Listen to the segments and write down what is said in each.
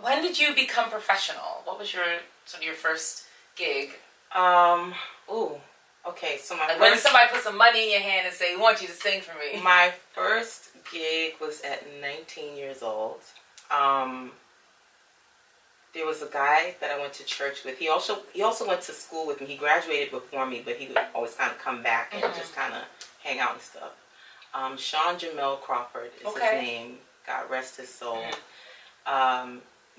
when did you become professional? What was your sort of your first gig? Okay, so when did somebody put some money in your hand and say, "We want you to sing for me"? My first gig was at 19 years old. There was a guy that I went to church with. He also went to school with me. He graduated before me, but he would always kind of come back and just kind of hang out and stuff. Sean Jamel Crawford is his name. God rest his soul.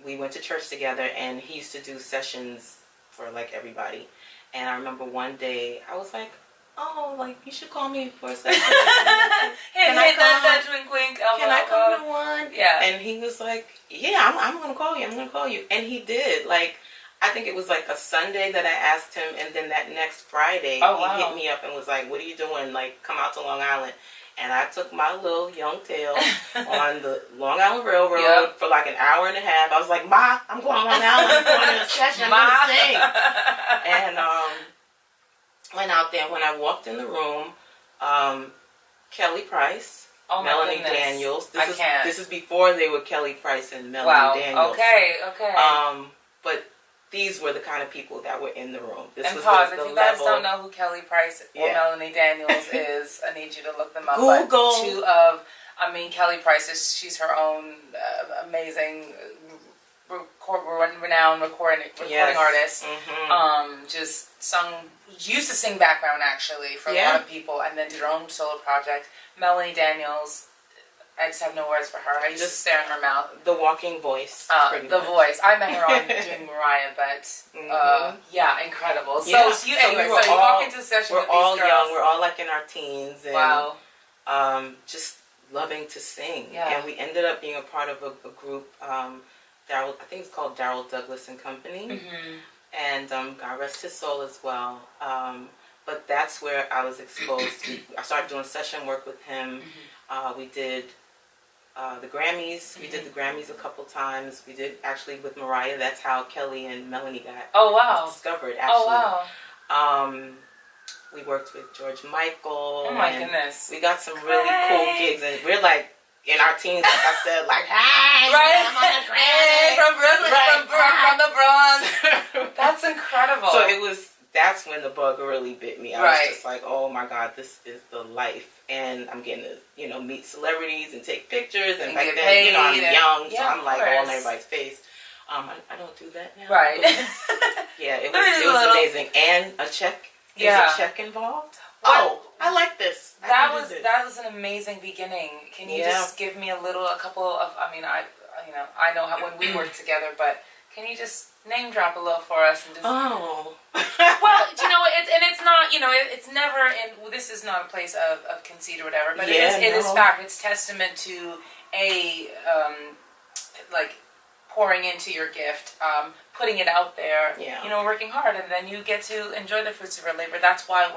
We went to church together, and he used to do sessions for like everybody. And I remember one day I was like, "Oh, like you should call me for a session." Can I come? Wink, wink. Can I come to one? Yeah. And he was like, "Yeah, I'm gonna call you. I'm gonna call you." And he did. Like, I think it was like a Sunday that I asked him, and then that next Friday he hit me up and was like, "What are you doing? Like, come out to Long Island." And I took my little young tail on the Long Island Railroad for like an hour and a half. I was like, "Ma, I'm going to Long Island. I'm going to a session. I'm going to sing." And went out there. When I walked in the room, Kelly Price, Melanie Daniels. This is before they were Kelly Price and Melanie Daniels. Okay. But these were the kind of people that were in the room. This and was pause, the if you guys don't know who Kelly Price or Melanie Daniels is, I need you to look them up. Google. But Kelly Price she's her own amazing, renowned recording artist. Just used to sing background actually for a lot of people, and then did her own solo project. Melanie Daniels, I just have no words for her. I used to stare in her mouth. The walking voice. Voice. I met her on doing Mariah, but incredible. Yeah. So you walk into a session with these girls. We're all young. We're all like in our teens. And, just loving to sing. Yeah. And we ended up being a part of a group. I think it's called Darryl Douglas and Company. And God rest his soul as well. But that's where I was exposed. I started doing session work with him. We did the Grammys. We did the Grammys a couple times. We did actually with Mariah. That's how Kelly and Melanie got discovered. Actually, we worked with George Michael. Oh my goodness! We got some really cool gigs, and we're like in our teens, like I said, like hi, right? I'm on the Grammy. From Brooklyn, from the Bronx. That's incredible. So that's when the bug really bit me. I was just like, oh my God, this is the life. And I'm getting to, meet celebrities and take pictures. And back then, I'm young, so I'm like all in everybody's face. I don't do that now. Right. It was amazing. And a check. Is a check involved? I like this. That was an amazing beginning. Can you just give me a couple of, I know how when we worked together, but can you just name drop a little for us and just... Oh. Well, it's not, it's never in... This is not a place of conceit or whatever, but it is fact. It's testament to pouring into your gift, putting it out there, working hard, and then you get to enjoy the fruits of your labor. That's why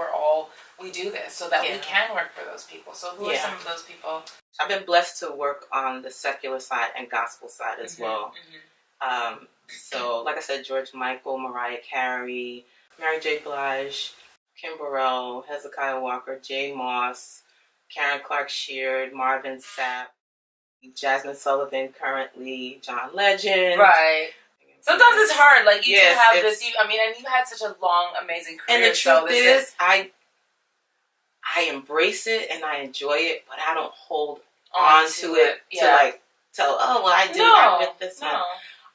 we do this, so that we can work for those people. So who are some of those people? I've been blessed to work on the secular side and gospel side as well. So, like I said, George Michael, Mariah Carey, Mary J. Blige, Kim Burrell, Hezekiah Walker, Jay Moss, Karen Clark Sheard, Marvin Sapp, Jasmine Sullivan currently, John Legend. Right. Sometimes it's hard. Like, you do have this, and you've had such a long, amazing career. And the truth is, I embrace it and I enjoy it, but I don't hold on to it to like tell, I did this one.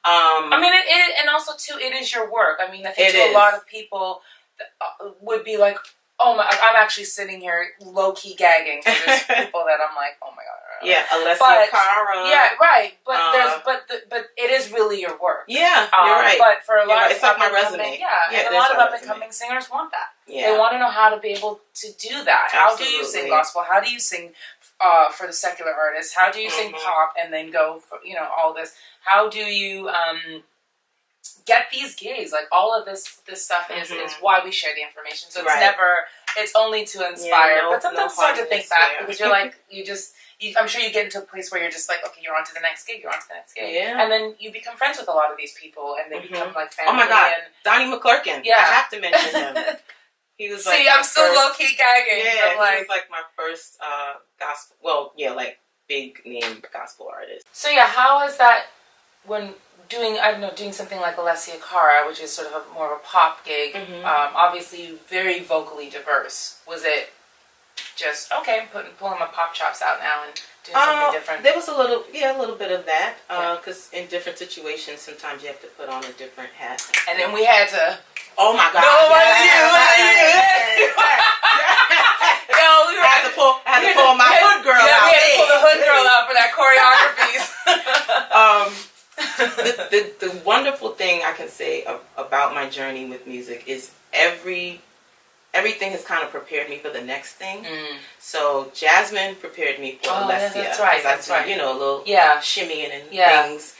And also too, it is your work. I think a lot of people would be like, oh my, I'm actually sitting here low key gagging. So there's people that I'm like, oh my God. Yeah, Alessia Cara. Yeah, right. But it is really your work. Yeah, you're right. But for a lot of it's like my resume. And a lot of up and coming singers want that. Yeah. They want to know how to be able to do that. How do you sing gospel? How do you sing for the secular artists? How do you sing pop and then go for all this? How do you get these gigs? Like, all of this stuff is why we share the information. So it's it's only to inspire. But sometimes it's hard to think back because you're like, I'm sure you get into a place where you're just like, okay, you're on to the next gig, Yeah. And then you become friends with a lot of these people, and they become like family. Oh my God, Donnie McClurkin. Yeah. I have to mention him. He was like, I'm still low-key gagging. Yeah, he was like my first gospel, big name gospel artist. So how is that, when doing something like Alessia Cara, which is sort of more of a pop gig. Obviously, very vocally diverse. Was it just okay? Pulling my pop chops out now and doing something different. There was a little bit of that. Because in different situations, sometimes you have to put on a different hat. And then we had to. Oh my God! I had to pull my hood girl out. We had to pull the hood girl out for that choreographies. The wonderful thing I can say about my journey with music is everything has kind of prepared me for the next thing. So Jasmine prepared me for Alessia. Yeah, that's right. That's right. A little shimmying and things.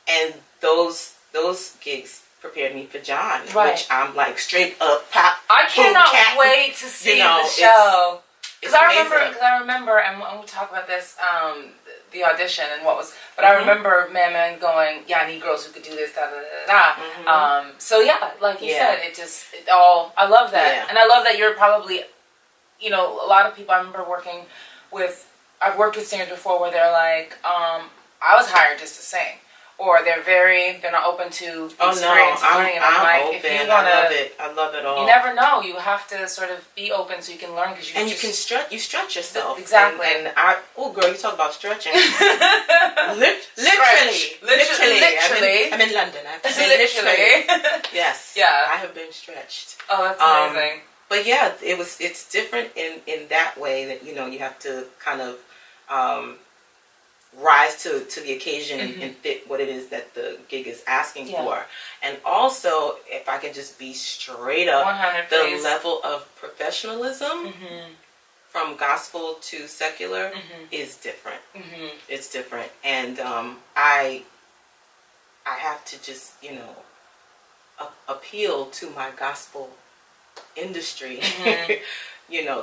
And those gigs prepared me for John, which I'm like straight up pop. I cannot wait to see the show. Because I remember, and we'll talk about this, the audition and what was. But I remember Mama going, I need girls who could do this, da da da da. So like you said, it all. I love that, and I love that you're probably, a lot of people. I remember I've worked with singers before where they're like, I was hired just to sing. Or they're not open to experience learning. And I'm like, open. If you wanna, I love it all. You never know. You have to sort of be open so you can learn because you can stretch yourself. Exactly. And girl, you talk about stretching. Literally. I'm in London. I have to say literally. Yes. Yeah. I have been stretched. Oh, that's amazing. But it's different in that way that you have to kind of rise to the occasion and fit what it is that the gig is asking for. And also, if I can just be straight up, 100, the level of professionalism from gospel to secular is different. It's different. And I have to just, appeal to my gospel industry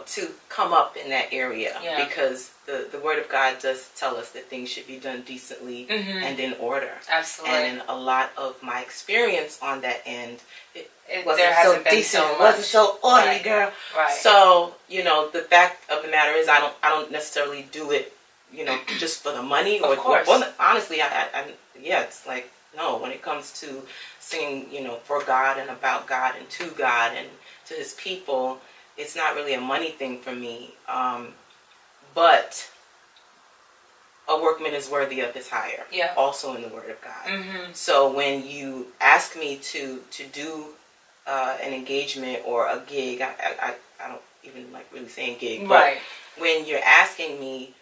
to come up in that area because the Word of God does tell us that things should be done decently and in order. Absolutely. And a lot of my experience on that end, it wasn't there hasn't been decent. So much. It wasn't so orderly, girl. Right. So, the fact of the matter is I don't necessarily do it, just for the money or honestly, it's like, no, when it comes to singing, for God and about God and to God and to His people, it's not really a money thing for me, but a workman is worthy of his hire. Yeah. Also in the Word of God. So when you ask me to do an engagement or a gig, I don't even like really saying gig, but when you're asking me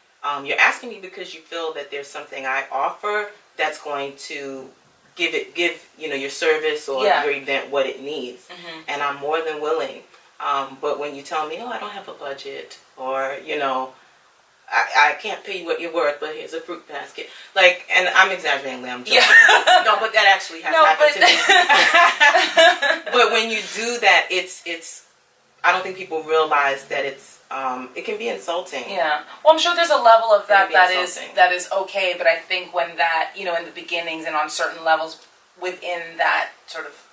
because you feel that there's something I offer that's going to give your service or your event what it needs, and I'm more than willing. But when you tell me, I don't have a budget, or, I can't pay you what you're worth, but here's a fruit basket. Like, and I'm exaggerating, I'm joking. No, but that actually has happened to me. But when you do that, it's, I don't think people realize that it can be insulting. Yeah. Well, I'm sure there's a level of that is okay, but I think when that, in the beginnings and on certain levels within that sort of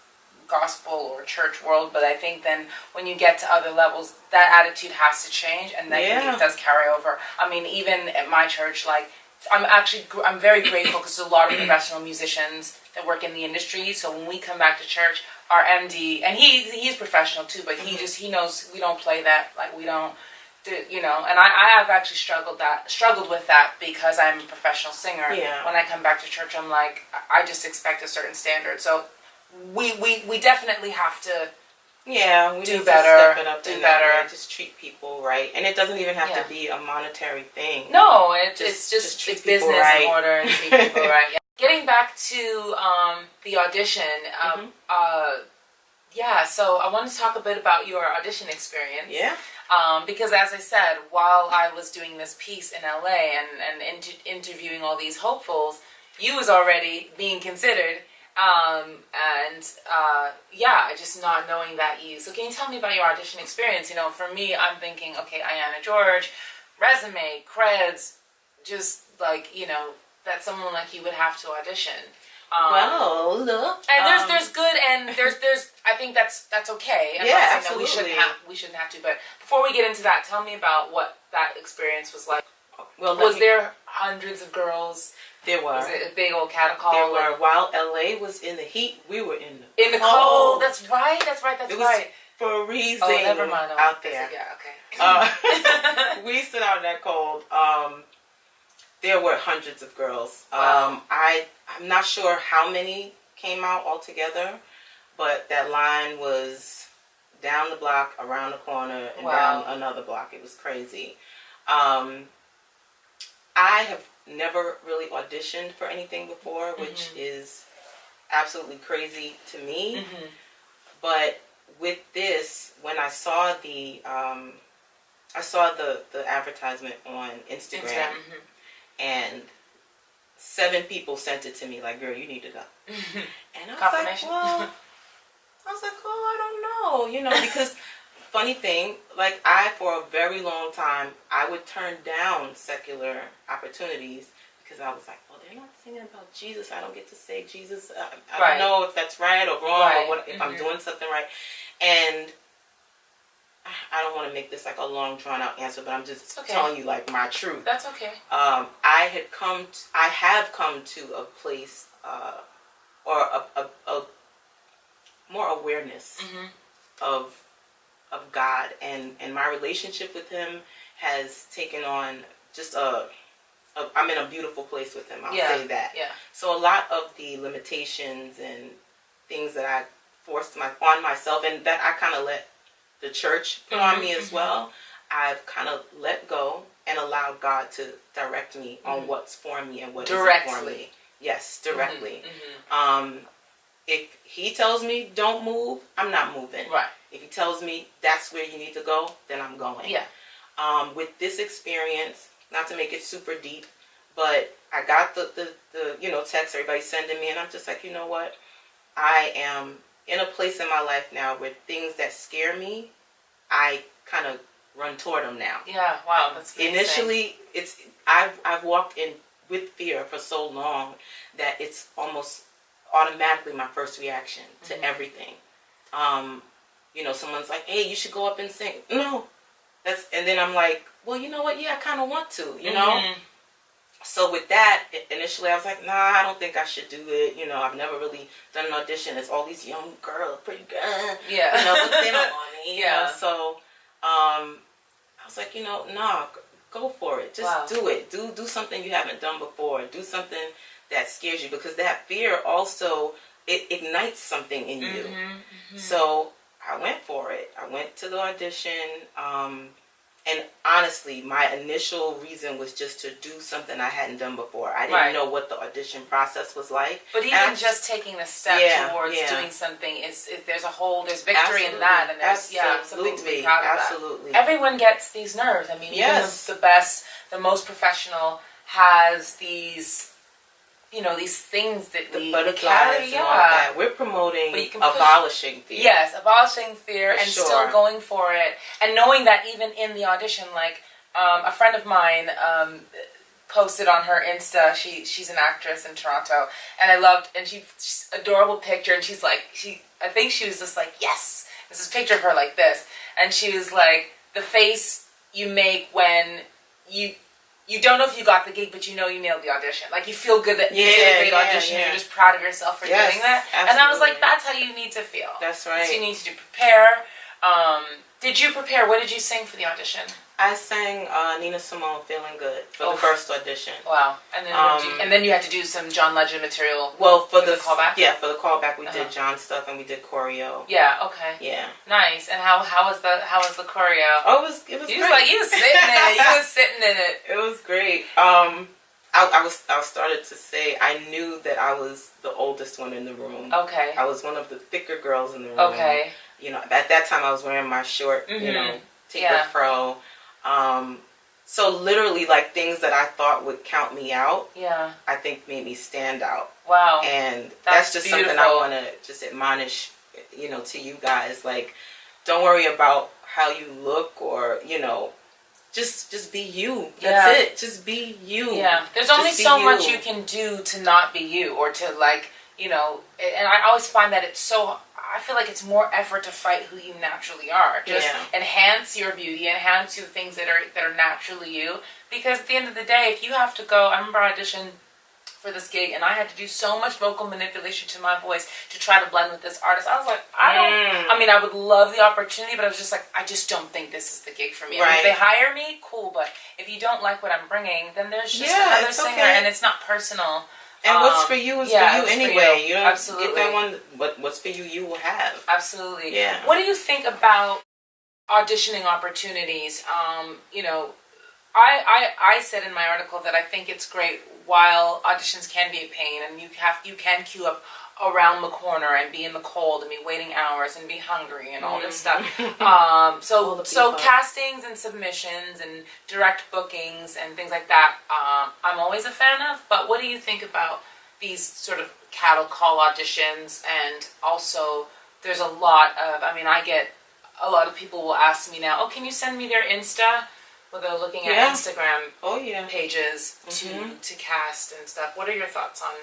gospel or church world, but I think then when you get to other levels, that attitude has to change, and then it does carry over. I mean, even at my church, like, I'm very grateful because there's a lot of professional musicians that work in the industry. So when we come back to church, our MD, and he's professional too, but he knows we don't play that, like we don't do, and I have actually struggled with that because I'm a professional singer. Yeah. When I come back to church, I'm like, I just expect a certain standard. So we definitely have to we do need better, to step it up, do better, just treat people right, and it doesn't even have to be a monetary thing. No, it's just it's business in order and treat people right. Yeah. Getting back to the audition, so I wanted to talk a bit about your audition experience. Yeah. Because as I said, while I was doing this piece in LA and interviewing all these hopefuls, you was already being considered. Just not knowing that you. So can you tell me about your audition experience? For me, I'm thinking, okay, Ayana George, resume, creds, just like, that someone like you would have to audition. Look. And there's good and there's I think that's okay. I'm absolutely. That we shouldn't have to. But before we get into that, tell me about what that experience was like. Well, was there hundreds of girls? There were. Was it a big old catacomb? There were. While LA was in the heat, we were in the cold. That's right. It was freezing never mind. out there. Yeah, okay. We stood out in that cold. There were hundreds of girls. Wow. I'm not sure how many came out altogether, but that line was down the block, around the corner, and down another block. It was crazy. I have never really auditioned for anything before, which is absolutely crazy to me. But with this, when I saw the advertisement on Instagram. And 7 people sent it to me like, girl, you need to go. And I was like, I don't know, because funny thing, like for a very long time, I would turn down secular opportunities because I was like, well, they're not singing about Jesus. I don't get to say Jesus. I don't know if that's right or wrong or what, if I'm doing something right. And I don't want to make this like a long drawn out answer, but I'm just telling you like my truth. That's okay. I have come to a place or a more awareness of God, and my relationship with Him has taken on just I'm in a beautiful place with Him. I'll say that. Yeah. So a lot of the limitations and things that I forced on myself, and that I kind of let the church put on me as well, I've kind of let go and allowed God to direct me on what's for me and what isn't for me. Yes, directly. If He tells me don't move, I'm not moving. Right. If He tells me that's where you need to go, then I'm going. Yeah. With this experience, not to make it super deep, but I got the text everybody sending me, and I'm just like, you know what? I am in a place in my life now where things that scare me, I kind of run toward them now. Yeah, wow, that's amazing. Initially, I've walked in with fear for so long that it's almost automatically my first reaction to everything. Someone's like, hey, you should go up and sing. No. And then I'm like, well, you know what? Yeah, I kind of want to, you know? So with that, initially I was like, nah, I don't think I should do it. I've never really done an audition. It's all these young girls, pretty good. Yeah. But they don't want me. Yeah. So I was like, nah, go for it. Just do it. Do something you haven't done before. Do something that scares you, because that fear also, it ignites something in you. So I went for it. I went to the audition. And honestly, my initial reason was just to do something I hadn't done before. I didn't know what the audition process was like. But even just taking the step towards doing something, there's victory in that. And there's something to be proud of. Absolutely. Everyone gets these nerves. I mean, even the best, the most professional has these, these things that the butterflies and all that. We're promoting abolishing fear. Yes, abolishing fear and still going for it. And knowing that even in the audition, like a friend of mine posted on her Insta, she's an actress in Toronto, and she's adorable picture, and she's like, I think she was just like, yes, this is a picture of her like this, and she was like, the face you make when you don't know if you got the gig, but you nailed the audition. Like, you feel good that you did a great audition. Yeah. You're just proud of yourself for doing that. Absolutely. And I was like, that's how you need to feel. That's right. So you need to prepare. Did you prepare? What did you sing for the audition? I sang Nina Simone, "Feeling Good" for the first audition. Wow. And then you had to do some John Legend material. Well, for the callback. Yeah, for the callback, we did John stuff and we did choreo. Yeah. Okay. Yeah. Nice. And how was the choreo? Oh, it was great. You was sitting in it. You was sitting in it. It was great. I started to say I knew that I was the oldest one in the room. Okay. I was one of the thicker girls in the room. Okay. At that time I was wearing my short, taper fro. So literally, like, things that I thought would count me out, I think made me stand out. Wow. And that's just beautiful. Something I want to just admonish, to you guys. Like, don't worry about how you look or, just be you. That's it. Just be you. Yeah. There's only so much you can do to not be you, or to, like, and I always find that it's so I feel like it's more effort to fight who you naturally are. Just enhance your beauty, enhance your things that are naturally you. Because at the end of the day, if you have to go, I remember I auditioned for this gig and I had to do so much vocal manipulation to my voice to try to blend with this artist. I was like, I would love the opportunity, but I was just like, I just don't think this is the gig for me. Right. I mean, if they hire me, cool, but if you don't like what I'm bringing, then there's just another singer, and it's not personal. And what's for you is for you anyway. You don't Absolutely. Get that one. What's for you, you will have. Absolutely. Yeah. What do you think about auditioning opportunities? I said in my article that I think it's great while auditions can be a pain and you can queue up around the corner and be in the cold and be waiting hours and be hungry and all this stuff. So castings and submissions and direct bookings and things like that, I'm always a fan of. But what do you think about these sort of cattle call auditions? And also, there's a lot of, I get a lot of people will ask me now, can you send me their Insta? Well, they're looking at Instagram pages to cast and stuff. What are your thoughts on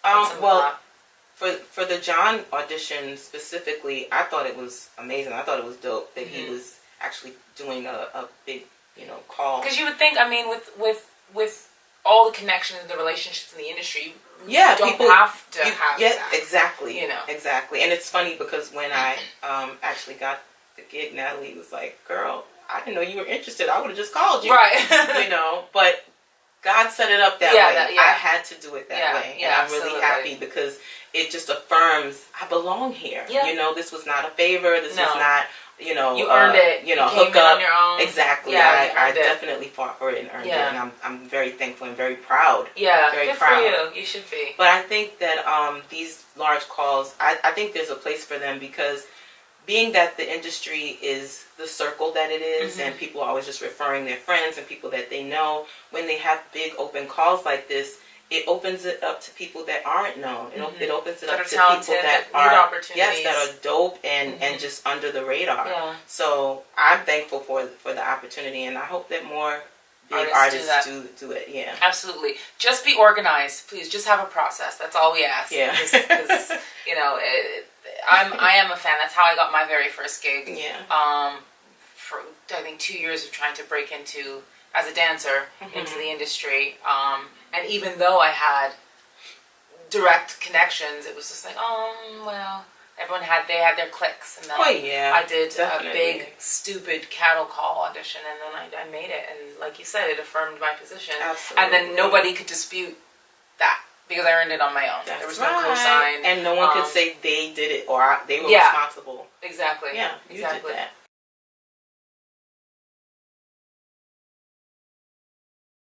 that? For the John audition specifically, I thought it was amazing. I thought it was dope that he was actually doing a big, call. Because you would think, with all the connections and the relationships in the industry, you don't have to have that. Exactly. Exactly. And it's funny because when I actually got the gig, Natalie was like, girl, I didn't know you were interested. I would have just called you. Right. But God set it up that way. I had to do it that way. And I'm really happy because it just affirms I belong here. Yeah. This was not a favor. This was not, you earned it. Hook up on your own. Exactly. Yeah, I definitely fought for it and earned it. And I'm very thankful and very proud. Yeah, very good proud. for you. You should be. But I think that these large calls, I think there's a place for them because being that the industry is the circle that it is, and people are always just referring their friends and people that they know, when they have big open calls like this, it opens it up to people that aren't known. It opens it up to people that are that are dope and just under the radar. Yeah. So I'm thankful for the opportunity, and I hope that more big artists do it. Yeah, absolutely. Just be organized, please. Just have a process. That's all we ask. Yeah, because I am a fan. That's how I got my very first gig. Yeah. For I think 2 years of trying to break into as a dancer into the industry. And even though I had direct connections, it was just like, everyone had their clicks, and then I did a big stupid cattle call audition, and then I made it, and like you said, it affirmed my position. Absolutely. And then nobody could dispute that. Because I earned it on my own. There was no cosign. And no one could say they did it or they were responsible. Exactly. Yeah, you did that.